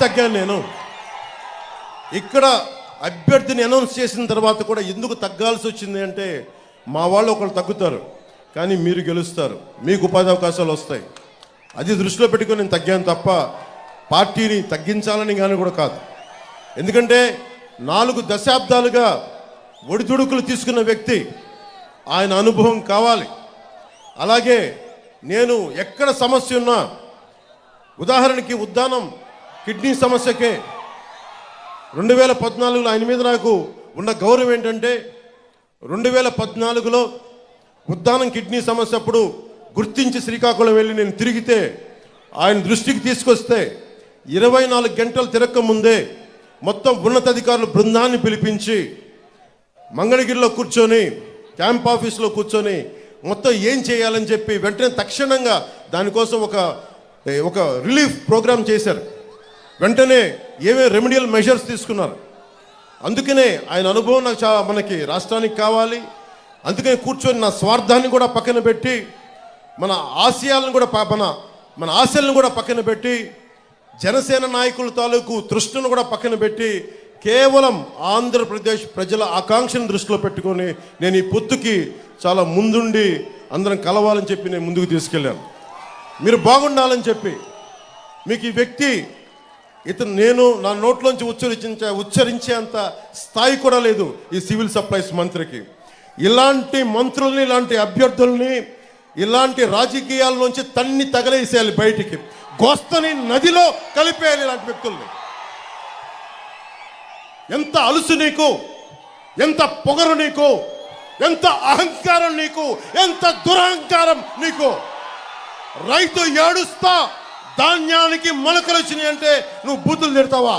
తగ్గాను నేను. ఇక్కడ అభ్యర్థిని అనౌన్స్ చేసిన తర్వాత కూడా ఎందుకు తగ్గాల్సి వచ్చింది అంటే, మా వాళ్ళు ఒకళ్ళు తగ్గుతారు కానీ మీరు గెలుస్తారు, మీకు ఉపాధి అవకాశాలు వస్తాయి. అది దృష్టిలో పెట్టుకొని నేను తగ్గాను తప్ప పార్టీని తగ్గించాలని కానీ కూడా కాదు. ఎందుకంటే 4 దశాబ్దాలుగా ఒడిదుడుకులు తీసుకున్న వ్యక్తి, ఆయన అనుభవం కావాలి. అలాగే నేను ఎక్కడ సమస్య ఉన్నా, ఉదాహరణకి ఉద్దానం కిడ్నీ సమస్యకే 2014లో ఆయన మీద నాకు ఉన్న గౌరవం ఏంటంటే, 2014లో ఉద్దానం కిడ్నీ సమస్య అప్పుడు గుర్తించి శ్రీకాకుళం వెళ్ళి నేను తిరిగితే, ఆయన దృష్టికి తీసుకొస్తే 24 గంటలు తిరక్క ముందే మొత్తం ఉన్నతాధికారులు బృందాన్ని పిలిపించి మంగళగిరిలో కూర్చొని, క్యాంప్ ఆఫీస్లో కూర్చొని మొత్తం ఏం చేయాలని చెప్పి వెంటనే తక్షణంగా దానికోసం ఒక రిలీఫ్ ప్రోగ్రామ్ చేశారు. వెంటనే ఏమేమి రెమెడియల్ మెజర్స్ తీసుకున్నారు. అందుకనే ఆయన అనుభవం నాకు మనకి రాష్ట్రానికి కావాలి. అందుకని కూర్చొని నా స్వార్థాన్ని కూడా పక్కన పెట్టి, మన ఆశయాలను కూడా మన ఆశలను కూడా పక్కన పెట్టి, జనసేన నాయకుల తాలూకు తృష్ణను కూడా పక్కన పెట్టి, కేవలం ఆంధ్రప్రదేశ్ ప్రజల ఆకాంక్షను దృష్టిలో పెట్టుకొని నేను ఈ పొత్తుకి చాలా ముందుండి అందరం కలవాలని చెప్పి నేను ముందుకు తీసుకెళ్ళాను. మీరు బాగుండాలని చెప్పి. మీకు ఈ వ్యక్తి నేను నా నోట్లోంచి ఉచ్చరించేంత స్థాయి కూడా లేదు ఈ సివిల్ సప్లైస్ మంత్రికి. ఇలాంటి మంత్రుల్ని, ఇలాంటి అభ్యర్థుల్ని, ఇలాంటి రాజకీయాల నుంచి తన్ని తగలేసేయాలి, బయటికి గోస్తని నదిలో కలిపేయాలి ఇలాంటి వ్యక్తుల్ని. ఎంత అలుసు నీకు, ఎంత పొగరు నీకు, ఎంత అహంకారం నీకు, ఎంత దురహంకారం నీకు. రైతు ఏడుస్తా ధాన్యానికి మొలకలు వచ్చినాయి అంటే నువ్వు బూతులు తిడతావా?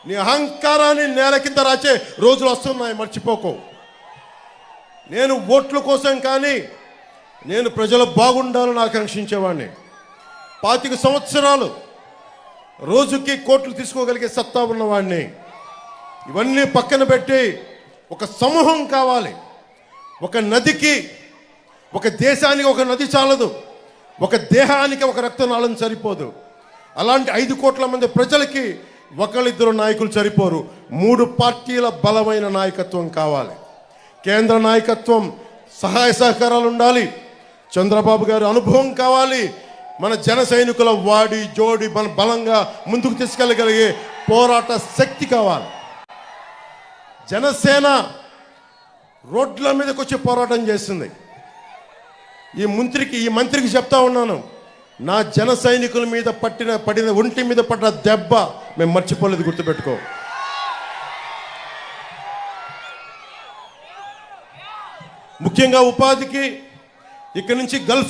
నీ అహంకారాన్ని నేల కింద రాచే రోజులు వస్తున్నాయి, మర్చిపోకు. నేను ఓట్ల కోసం కానీ, నేను ప్రజలు బాగుండాలని ఆకాంక్షించేవాడిని. 25 సంవత్సరాలు రోజుకి కోట్లు తీసుకోగలిగే సత్తా ఉన్నవాడిని. ఇవన్నీ పక్కన పెట్టి ఒక సమూహం కావాలి. ఒక నదికి, ఒక దేశానికి ఒక నది చాలదు, ఒక దేహానికి ఒక రక్తనాళం సరిపోదు. అలాంటి 5 కోట్ల మంది ప్రజలకి ఒకళ్ళిద్దరు నాయకులు సరిపోరు. 3 పార్టీల బలమైన నాయకత్వం కావాలి. కేంద్ర నాయకత్వం సహాయ సహకారాలు ఉండాలి. చంద్రబాబు గారి అనుభవం కావాలి. మన జన సైనికుల వాడి జోడి మన బలంగా ముందుకు తీసుకెళ్ళగలిగే పోరాట శక్తి కావాలి. జనసేన రోడ్ల మీదకి వచ్చి పోరాటం చేస్తుంది. ఈ మంత్రికి చెప్తా ఉన్నాను, నా జన సైనికుల మీద పడిన ఒంటి మీద పడ్డ దెబ్బ మేము మర్చిపోలేదు, గుర్తుపెట్టుకో. ముఖ్యంగా ఉపాధికి ఇక్కడి నుంచి గల్ఫ్